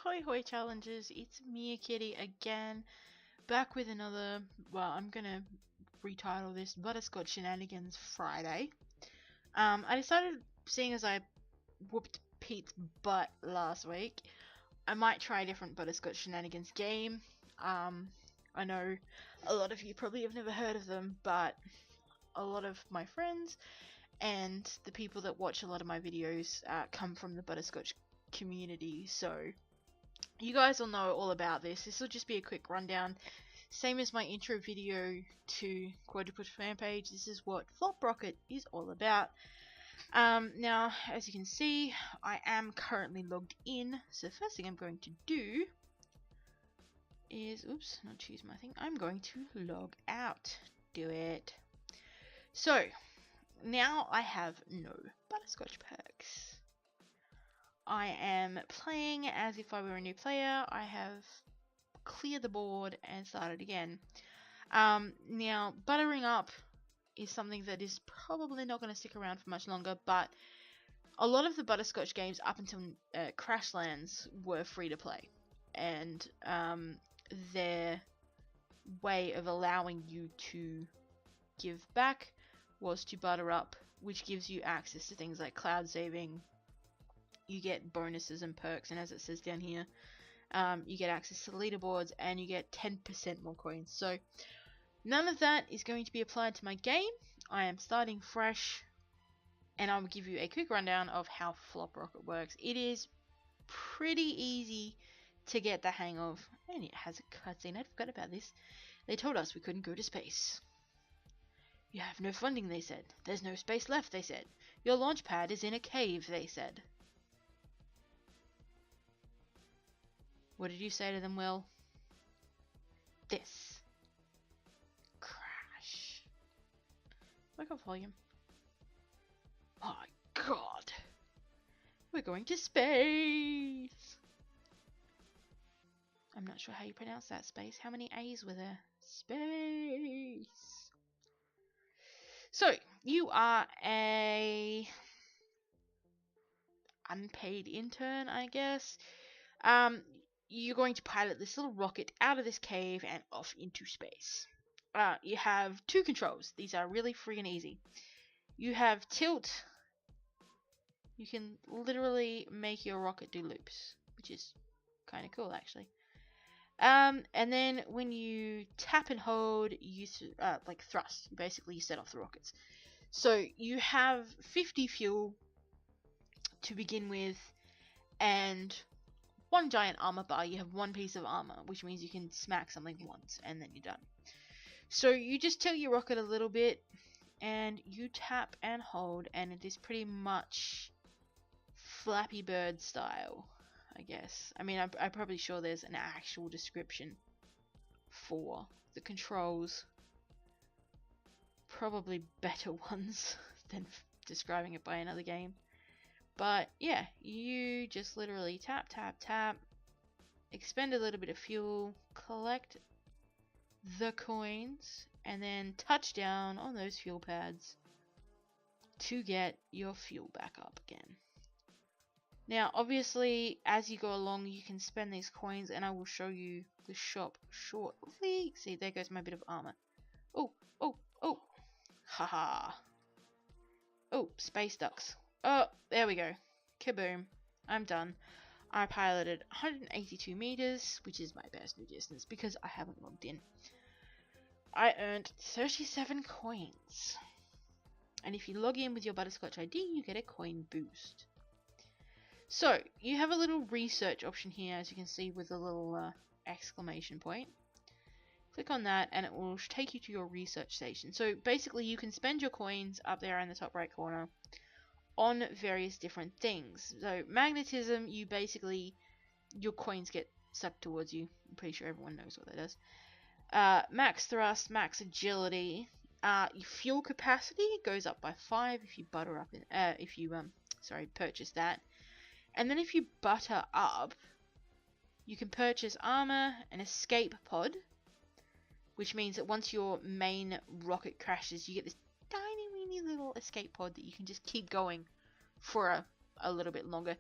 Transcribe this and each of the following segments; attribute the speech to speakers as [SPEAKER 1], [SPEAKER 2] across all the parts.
[SPEAKER 1] Hoy hoy challenges, it's me Kitty again, back with another, well, I'm gonna retitle this Butterscotch Shenanigans Friday. I decided, seeing as I whooped Pete's butt last week, I might try a different Butterscotch Shenanigans game. I know a lot of you probably have never heard of them, but a lot of my friends and the people that watch a lot of my videos come from the Butterscotch community, so you guys will know all about this. This will just be a quick rundown, same as my intro video to Quadruped fan page. This is what Flop Rocket is all about. Now, as you can see, I am currently logged in, so the first thing I'm going to do is, oops, not choose my thing, I'm going to log out. Do it. So, now I have no Butterscotch perks. I am playing as if I were a new player. I have cleared the board and started again. Now, buttering up is something that is probably not going to stick around for much longer, but a lot of the Butterscotch games up until Crashlands were free to play, and their way of allowing you to give back was to butter up, which gives you access to things like cloud saving. You get bonuses and perks, and as it says down here, you get access to leaderboards and you get 10% more coins. So none of that is going to be applied to my game. I am starting fresh, and I'll give you a quick rundown of how Flop Rocket works. It is pretty easy to get the hang of, and it has a cutscene. I forgot about this. They told us we couldn't go to space. You have no funding, they said. There's no space left, they said. Your launch pad is in a cave, they said. What did you say to them, Will? This. Crash. Wake up volume. My god. We're going to space. I'm not sure how you pronounce that, space. How many A's were there? Space. So, you are a unpaid intern, I guess. You're going to pilot this little rocket out of this cave and off into space. You have two controls. These are really free and easy. You have tilt. You can literally make your rocket do loops, which is kind of cool, actually. And then when you tap and hold, you like thrust. Basically, you set off the rockets. So you have 50 fuel to begin with, and one giant armor bar. You have one piece of armor, which means you can smack something once and then you're done. So you just tilt your rocket a little bit and you tap and hold, and it is pretty much Flappy Bird style, I guess. I mean, I'm probably sure there's an actual description for the controls. Probably better ones than describing it by another game. But yeah, you just literally tap, tap, tap, expend a little bit of fuel, collect the coins, and then touch down on those fuel pads to get your fuel back up again. Now, obviously, as you go along, you can spend these coins, and I will show you the shop shortly. See, there goes my bit of armor. Oh, oh, oh. Haha. Oh, space ducks. Oh, there we go. Kaboom. I'm done. I piloted 182 meters, which is my best new distance because I haven't logged in. I earned 37 coins. And if you log in with your Butterscotch ID, you get a coin boost. So, you have a little research option here, as you can see, with a little exclamation point. Click on that and it will take you to your research station. So basically you can spend your coins up there in the top right corner on various different things. So magnetism, you basically, your coins get sucked towards you. I'm pretty sure everyone knows what that does. Max thrust, max agility. Your fuel capacity goes up by 5 if you butter up purchase that. And then if you butter up, you can purchase armor, an escape pod, which means that once your main rocket crashes, you get this tiny weeny little escape pod that you can just keep going for a little bit longer.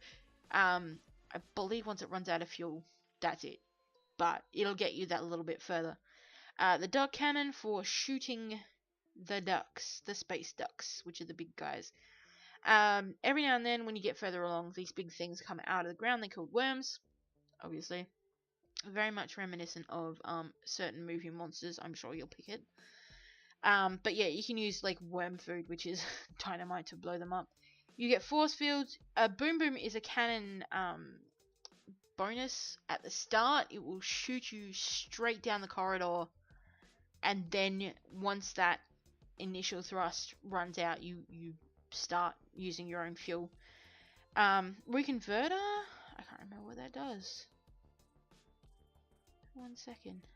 [SPEAKER 1] I I believe once it runs out of fuel, that's it. But it'll get you that little bit further. The duck cannon for shooting the ducks, the space ducks, which are the big guys. Every now and then when you get further along, these big things come out of the ground. They're called worms, obviously. Very much reminiscent of certain movie monsters. I'm sure you'll pick it. But yeah, you can use like worm food, which is dynamite, to blow them up. You get force fields. Boom Boom is a cannon bonus at the start. It will shoot you straight down the corridor, and then once that initial thrust runs out, you start using your own fuel. Reconverter, I can't remember what that does. 1 second.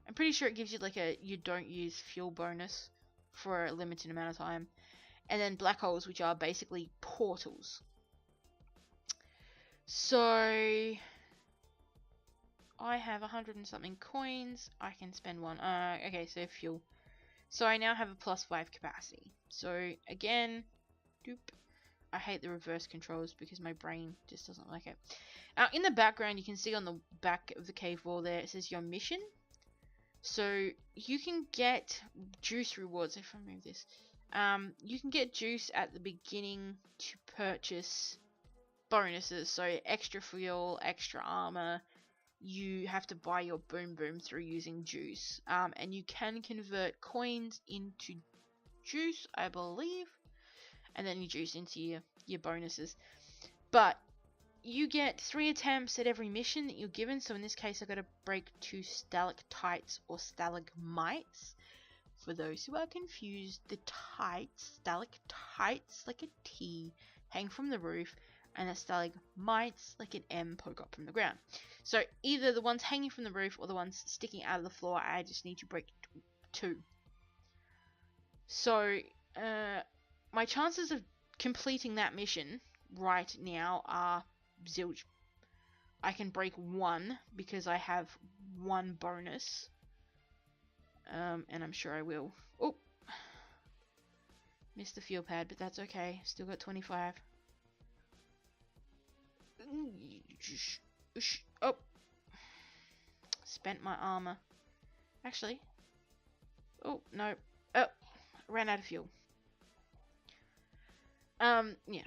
[SPEAKER 1] I'm pretty sure it gives you like a you don't use fuel bonus for a limited amount of time. And then black holes, which are basically portals. So I have 100 and something coins. I can spend one. Okay, so fuel. So I now have a +5 capacity. So again, doop. I hate the reverse controls because my brain just doesn't like it. In the background, you can see on the back of the cave wall there, it says your mission. So you can get juice rewards. If I remove this, you can get juice at the beginning to purchase bonuses. So extra fuel, extra armor. You have to buy your Boom Boom through using juice. And you can convert coins into juice, I believe. And then you juice into your bonuses. But you get 3 attempts at every mission that you're given. So in this case, I got to break 2 stalactites or stalagmites. For those who are confused, the tights, stalactites like a T, hang from the roof, and the stalagmites like an M poke up from the ground. So either the ones hanging from the roof or the ones sticking out of the floor, I just need to break 2. So my chances of completing that mission right now are zilch. I can break 1 because I have 1 bonus. And I'm sure I will. Oh! Missed the fuel pad, but that's okay. Still got 25. Oh! Spent my armor. Actually. Oh, no. Oh! Ran out of fuel. Yeah.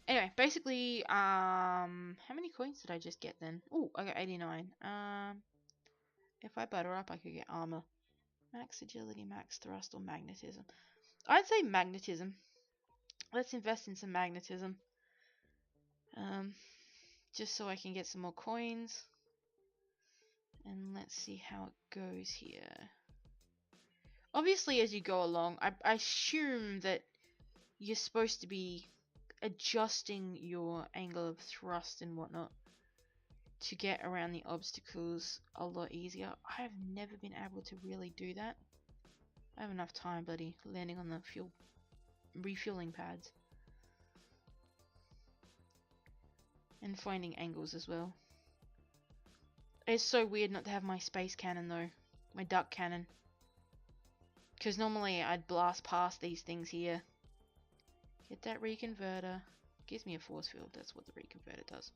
[SPEAKER 1] Anyway, basically, how many coins did I just get then? Oh, I got 89. If I butter up, I could get armor. Max agility, max thrust, or magnetism. I'd say magnetism. Let's invest in some magnetism. Just so I can get some more coins. And let's see how it goes here. Obviously, as you go along, I assume that you're supposed to be adjusting your angle of thrust and whatnot to get around the obstacles a lot easier. I have never been able to really do that. I have enough time, buddy, landing on the refueling pads. And finding angles as well. It's so weird not to have my space cannon though. My duck cannon. Because normally I'd blast past these things here. Get that reconverter. Gives me a force field. That's what the reconverter does.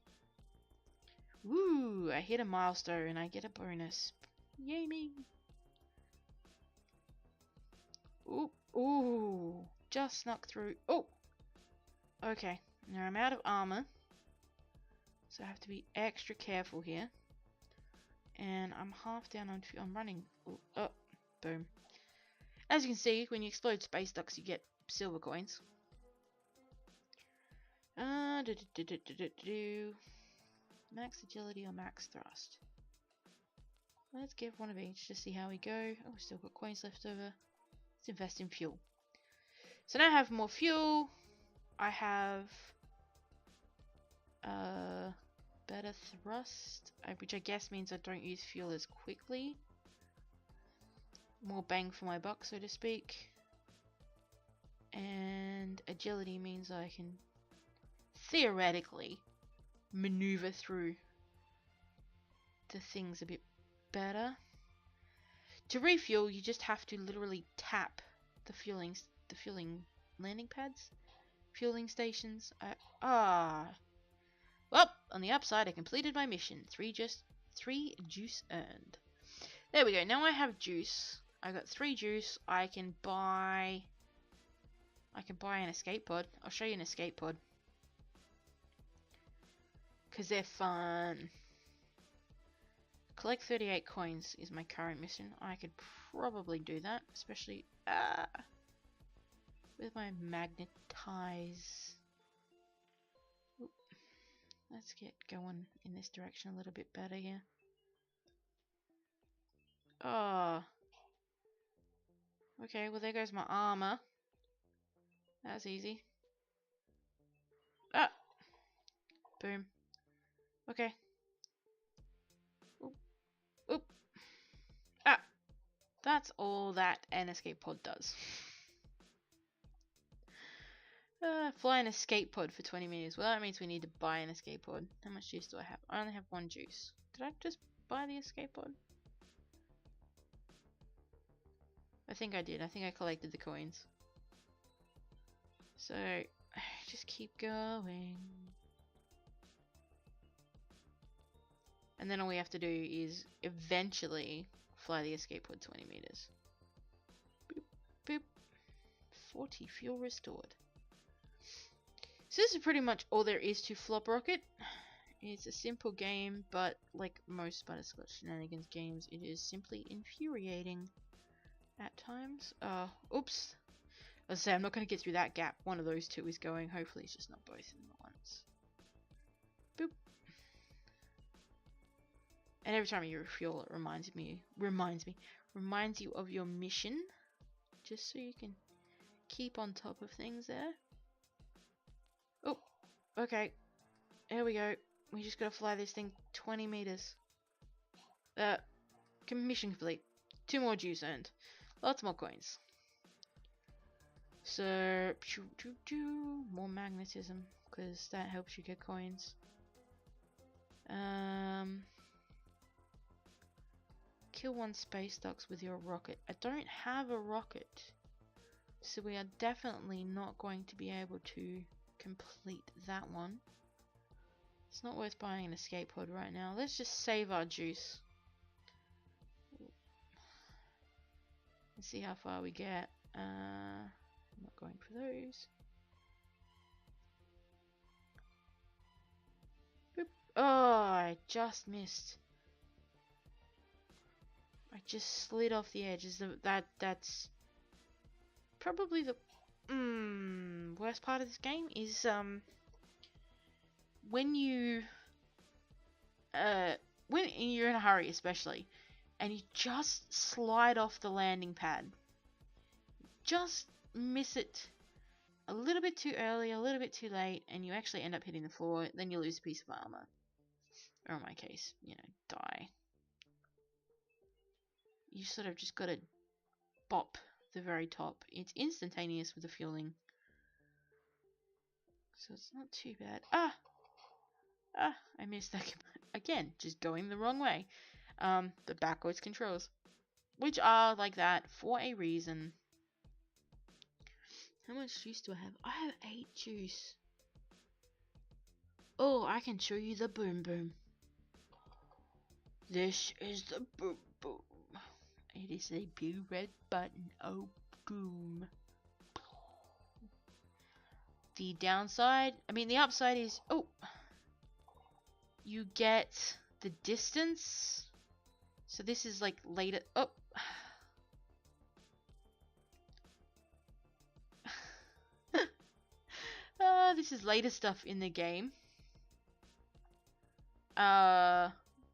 [SPEAKER 1] Woo! I hit a milestone and I get a bonus. Yay me! Ooh! Ooh! Just snuck through. Oh! Okay. Now I'm out of armor. So I have to be extra careful here. And I'm half down on fuel. I'm running. Ooh, oh! Boom. As you can see, when you explode space ducks, you get silver coins. Max agility or max thrust. Let's give one of each to see how we go. Oh, we've still got coins left over. Let's invest in fuel. So now I have more fuel. I have better thrust, which I guess means I don't use fuel as quickly. More bang for my buck, so to speak. And agility means I can theoretically maneuver through the things a bit better. To refuel, you just have to literally tap the fueling landing pads, fueling stations. Well, on the upside, I completed my mission. Three juice earned. There we go. Now I have juice. I got 3 juice. I can buy an escape pod. I'll show you an escape pod. Because they're fun. Collect 38 coins is my current mission. I could probably do that. Especially with my magnetize. Oop. Let's get going in this direction a little bit better here. Oh. Okay, well there goes my armor. That's easy. Ah! Boom. Okay. Oop. Oop. Ah! That's all that an escape pod does. Fly an escape pod for 20 meters. Well, that means we need to buy an escape pod. How much juice do I have? I only have 1 juice. Did I just buy the escape pod? I think I did. I think I collected the coins. So, just keep going. And then all we have to do is eventually fly the escape pod 20 meters. Boop, boop. 40 fuel restored. So this is pretty much all there is to Flop Rocket. It's a simple game, but like most Butterscotch Shenanigans games, it is simply infuriating at times. Oops. As I say, I'm not going to get through that gap. One of those two is going. Hopefully it's just not both of them at once. Boop. And every time you refuel, it reminds you of your mission, just so you can keep on top of things there. Oh, okay. Here we go. We just gotta fly this thing 20 meters. Mission complete. 2 more juice earned. Lots more coins. So, more magnetism, because that helps you get coins. Kill 1 space ducks with your rocket. I don't have a rocket, so we are definitely not going to be able to complete that one. It's not worth buying an escape pod right now. Let's just save our juice. Let's see how far we get. I'm not going for those. Boop. Oh, I just missed. I just slid off the edge. That's probably the worst part of this game is when you're in a hurry, especially, and you just slide off the landing pad. Just miss it a little bit too early, a little bit too late, and you actually end up hitting the floor. Then you lose a piece of armor, or in my case, die. You sort of just gotta bop the very top. It's instantaneous with the fueling, so it's not too bad. I missed that again. Just going the wrong way. The backwards controls, which are like that for a reason. How much juice do I have? I have 8 juice. Oh, I can show you the boom boom. This is the boom boom. It is a blue red button. Oh, boom. The downside, the upside is, you get the distance. So this is like later. Oh. This is later stuff in the game. But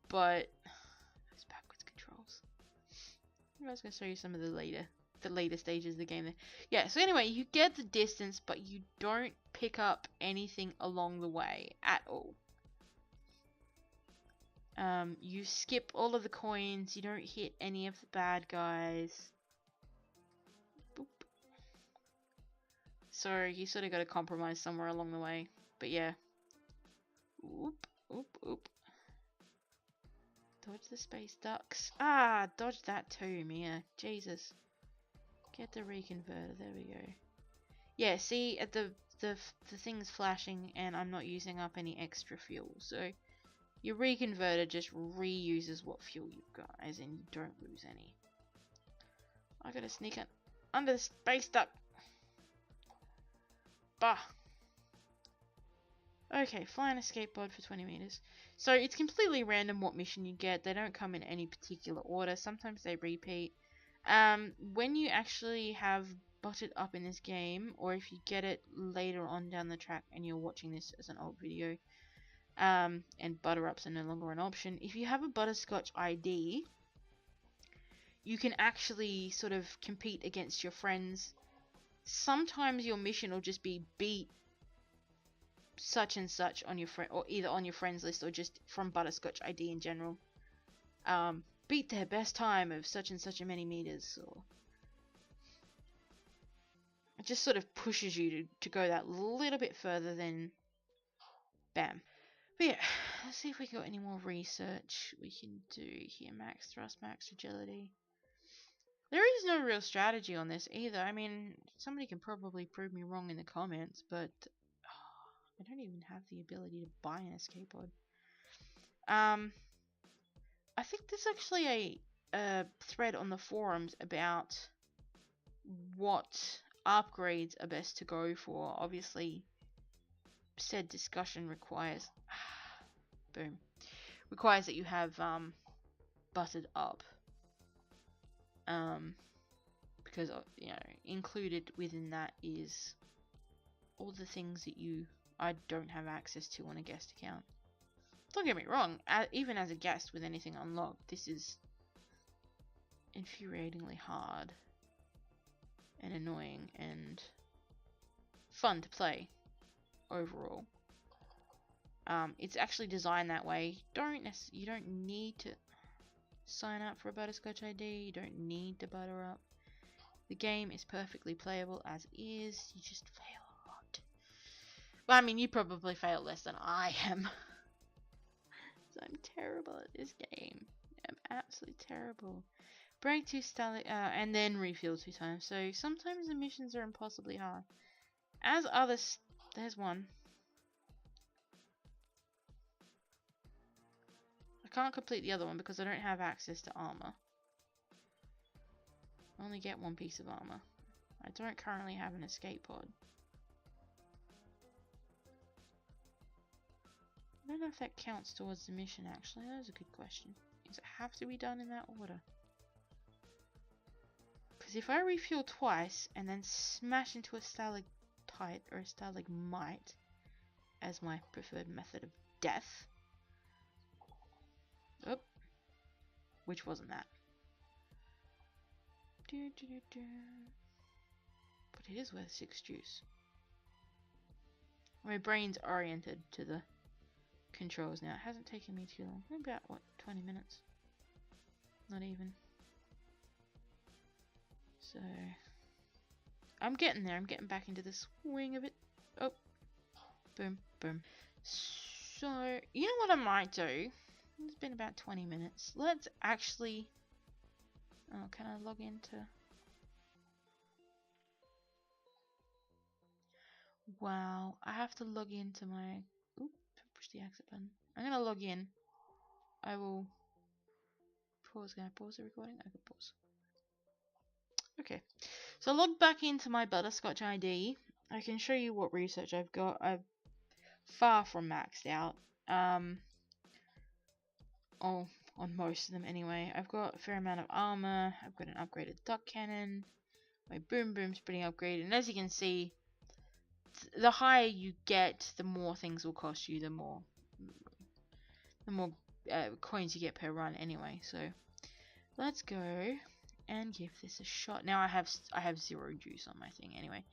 [SPEAKER 1] those backwards controls. I was gonna show you some of the later stages of the game there. Yeah, so anyway, you get the distance, but you don't pick up anything along the way at all. You skip all of the coins, you don't hit any of the bad guys. Boop. So you sort of got to compromise somewhere along the way. But yeah. Oop, oop, oop. Dodge the space ducks. Dodge that too, Mia. Jesus. Get the reconverter. There we go. Yeah, see, at the thing's flashing, and I'm not using up any extra fuel. So your reconverter just reuses what fuel you've got, as in you don't lose any. I gotta sneak it under the space duct. Bah. Okay, flying a skateboard for 20 meters. So it's completely random what mission you get. They don't come in any particular order. Sometimes they repeat. When you actually have butted up in this game, or if you get it later on down the track and you're watching this as an old video, and butter ups are no longer an option, if you have a butterscotch ID, you can actually sort of compete against your friends. Sometimes your mission will just be beat such and such on your friend, or either on your friends list or just from butterscotch ID in general. Beat their best time of such and such a many meters, or it just sort of pushes you to go that little bit further than bam. But yeah, let's see if we got any more research we can do here. Max thrust, max agility. There is no real strategy on this either. I mean, somebody can probably prove me wrong in the comments, but I don't even have the ability to buy an escape pod. I think there's actually a thread on the forums about what upgrades are best to go for. Obviously, said discussion requires boom, requires that you have buttered up, because you know, included within that is all the things that I don't have access to on a guest account. Don't get me wrong, even as a guest with anything unlocked, this is infuriatingly hard and annoying and fun to play overall. It's actually designed that way. You don't need to sign up for a butterscotch ID. You don't need to butter up. The game is perfectly playable as is. You just fail a lot. Well, I mean, you probably fail less than I am. I'm terrible at this game. I'm absolutely terrible. Break 2 stallion, and then refuel 2 times. So sometimes the missions are impossibly hard. As others, there's one. I can't complete the other one because I don't have access to armor. I only get 1 piece of armor. I don't currently have an escape pod. I don't know if that counts towards the mission actually. That is a good question. Does it have to be done in that order? Because if I refuel twice and then smash into a stalactite or a stalagmite as my preferred method of death. Oh, which wasn't that? But it is worth 6 juice. My brain's oriented to the controls now. It hasn't taken me too long. About, what, 20 minutes? Not even. So, I'm getting there. I'm getting back into the swing of it. Oh, boom, boom. So, you know what I might do? It's been about 20 minutes. Let's actually... Oh, can I log into... Wow, I have to log into my... Oop, push the exit button. I'm gonna log in. I will pause. Can I pause the recording? I can pause. Okay, so log back into my butterscotch ID. I can show you what research I've got. I've far from maxed out. Oh, on most of them anyway. I've got a fair amount of armor. I've got an upgraded duck cannon. My boom boom's pretty upgraded, and as you can see, the higher you get, the more things will cost you. The more coins you get per run anyway. So let's go and give this a shot. Now I have 0 juice on my thing anyway,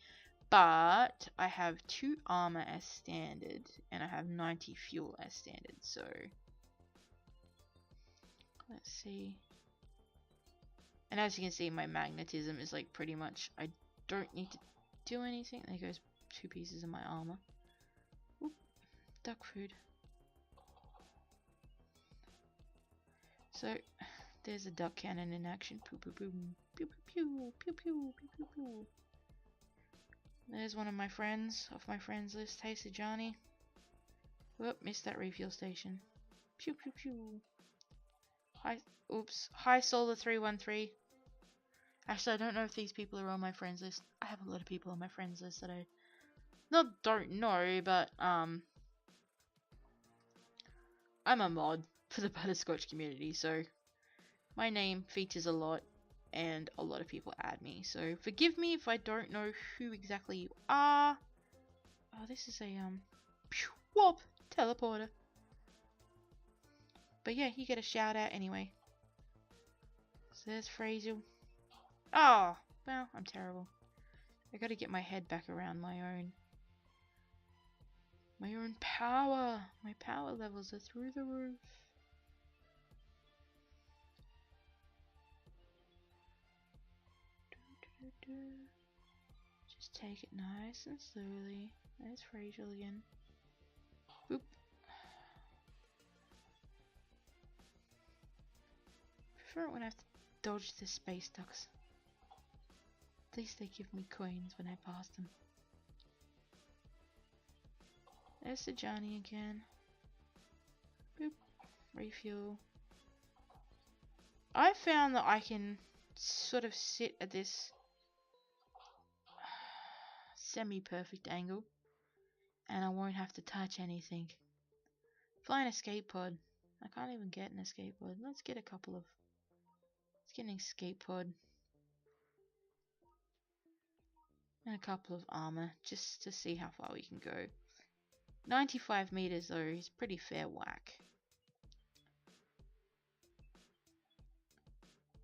[SPEAKER 1] but I have 2 armor as standard and I have 90 fuel as standard. So let's see. And as you can see, my magnetism is like pretty much, I don't need to do anything. There goes 2 pieces of my armor. Oop, duck food. So there's a duck cannon in action. Pew pew pew pew pew pew pew pew pew pew. There's one of my friends off my friends list. Hey, Sejani. Whoop, missed that refuel station. Pew pew pew. Hi, oops. Hi, Solar 313. Actually, I don't know if these people are on my friends list. I have a lot of people on my friends list that I don't know, but I'm a mod for the butterscotch community, so my name features a lot, and a lot of people add me. So forgive me if I don't know who exactly you are. Oh, this is a whoop teleporter. But yeah, you get a shout out anyway. So there's Fraser. Oh, well, I'm terrible. I gotta get my head back around my own power. My power levels are through the roof. Just take it nice and slowly. There's Fraser again. Boop. Prefer it when I have to dodge the space ducks. At least they give me coins when I pass them. There's the Johnny again. Boop. Refuel. I found that I can sort of sit at this semi-perfect angle and I won't have to touch anything. Fly an escape pod. I can't even get an escape pod. Let's get an escape pod. And a couple of armor just to see how far we can go. 95 meters though is pretty fair whack.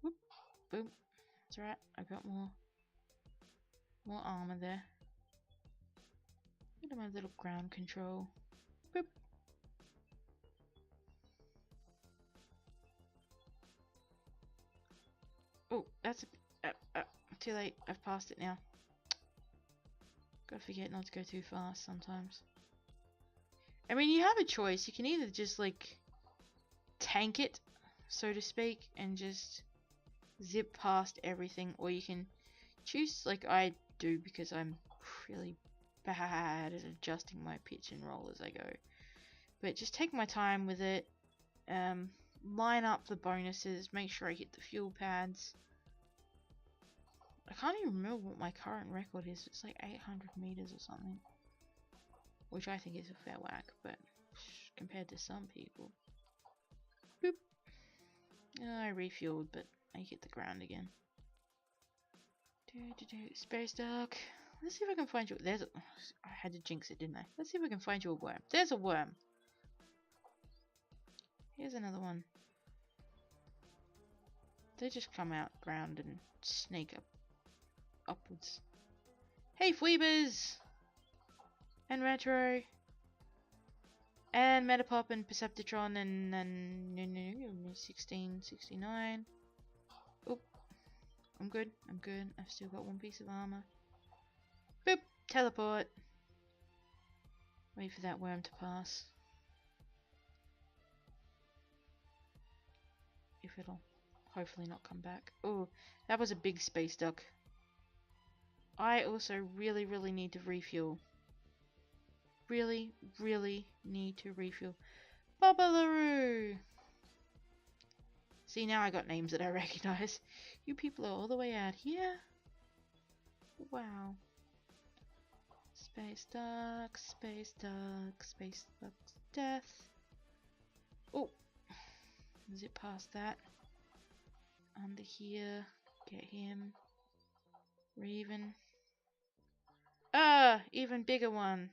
[SPEAKER 1] Whoop, boom. That's right. I got more armor there. Look at my little ground control. Boop. Oh, that's too late. I've passed it now. Gotta forget not to go too fast sometimes. I mean, you have a choice. You can either just like tank it, so to speak, and just zip past everything, or you can choose like I do because I'm really bad at adjusting my pitch and roll as I go. But just take my time with it. Line up the bonuses. Make sure I hit the fuel pads. I can't even remember what my current record is. It's like 800 meters or something, which I think is a fair whack, but compared to some people. Boop. Oh, I refueled, but I hit the ground again. Space duck. Let's see if I can find you. There's a, I had to jinx it, didn't I? Let's see if I can find you a worm. There's a worm. Here's another one. They just come out ground and sneak upwards. Hey, Phoebers! And Retro! And Metapop and Perceptitron and 1669. Oop. I'm good. I've still got one piece of armor. Boop! Teleport! Wait for that worm to pass. If it'll hopefully not come back. Oh, that was a big space duck. I also really need to refuel. Really need to refuel. Babalaroo! See, now I got names that I recognize. You people are all the way out here? Wow. Space duck, space duck, space duck's death. Oh! Zip past that. Under here. Get him. Raven. Ah! Even bigger one.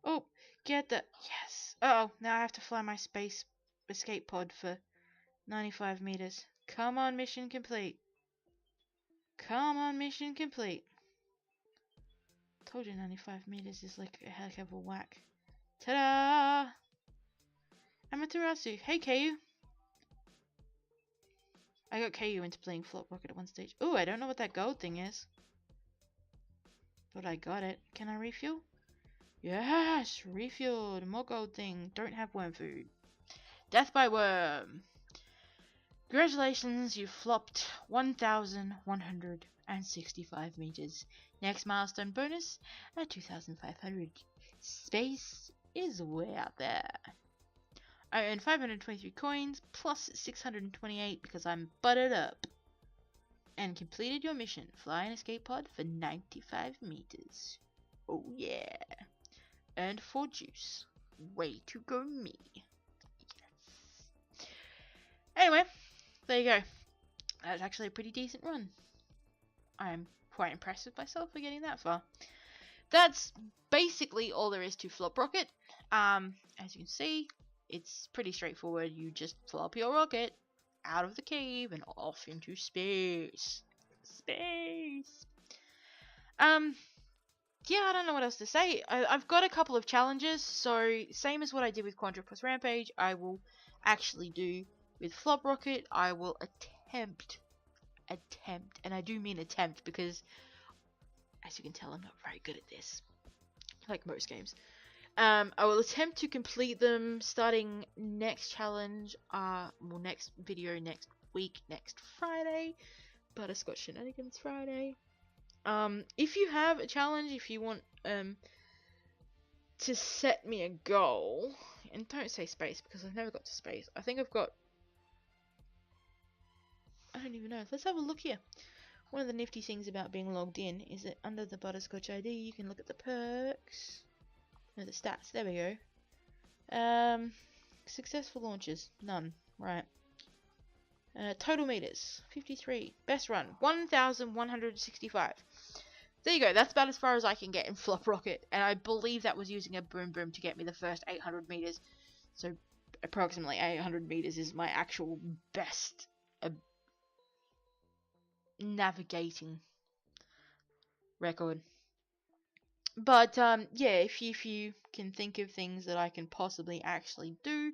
[SPEAKER 1] Oh! Get the... Yes! Uh oh! Now I have to fly my space escape pod for 95 meters. Come on, mission complete. Come on, mission complete. Told you 95 meters is like a heck of a whack. Ta-da! Amaterasu. Hey, KU. I got KU into playing Flop Rocket at one stage. Oh, I don't know what that gold thing is. But I got it. Can I refuel? Yes! Refueled. More gold thing. Don't have worm food. Death by worm. Congratulations, you flopped 1,100 and 65 meters. Next milestone bonus at 2,500. Space is way out there. I earned 523 coins plus 628 because I'm buttered up. And completed your mission. Fly an escape pod for 95 meters. Oh yeah. Earned 4 juice. Way to go me. Yes. Anyway, there you go. That was actually a pretty decent run. I'm quite impressed with myself for getting that far. That's basically all there is to Flop Rocket. As you can see, it's pretty straightforward. You just flop your rocket out of the cave and off into space. Yeah, I don't know what else to say. I've got a couple of challenges, so same as what I did with Quadrupus Rampage, I will actually do with Flop Rocket. I will attempt, and I do mean attempt because, as you can tell, I'm not very good at this, like most games. I will attempt to complete them starting next challenge, well, next video next week, next Friday, Butterscotch Shenanigans Friday. If you have a challenge, if you want, to set me a goal, and don't say space because I've never got to space. I think I've got, I don't even know. Let's have a look here. One of the nifty things about being logged in is that under the Butterscotch ID, you can look at the perks. No, the stats. There we go. Successful launches. None. Right. Total meters. 53. Best run. 1,165. There you go. That's about as far as I can get in Flop Rocket. And I believe that was using a boom boom to get me the first 800 meters. So approximately 800 meters is my actual best navigating record. But yeah, if you can think of things that I can possibly actually do,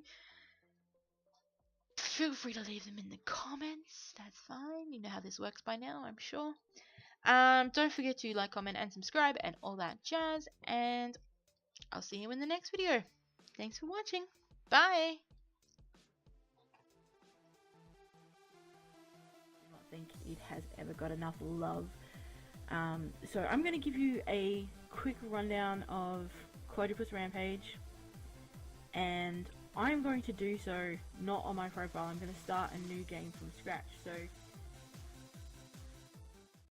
[SPEAKER 1] feel free to leave them in the comments. That's fine. You know how this works by now, I'm sure. Don't forget to like, comment, and subscribe, and all that jazz. And I'll see you in the next video. Thanks for watching. Bye. I don't think it has ever got enough love. So I'm going to give you a quick rundown of Quadrupus Rampage, and I'm going to do so not on my profile. I'm going to start a new game from scratch. So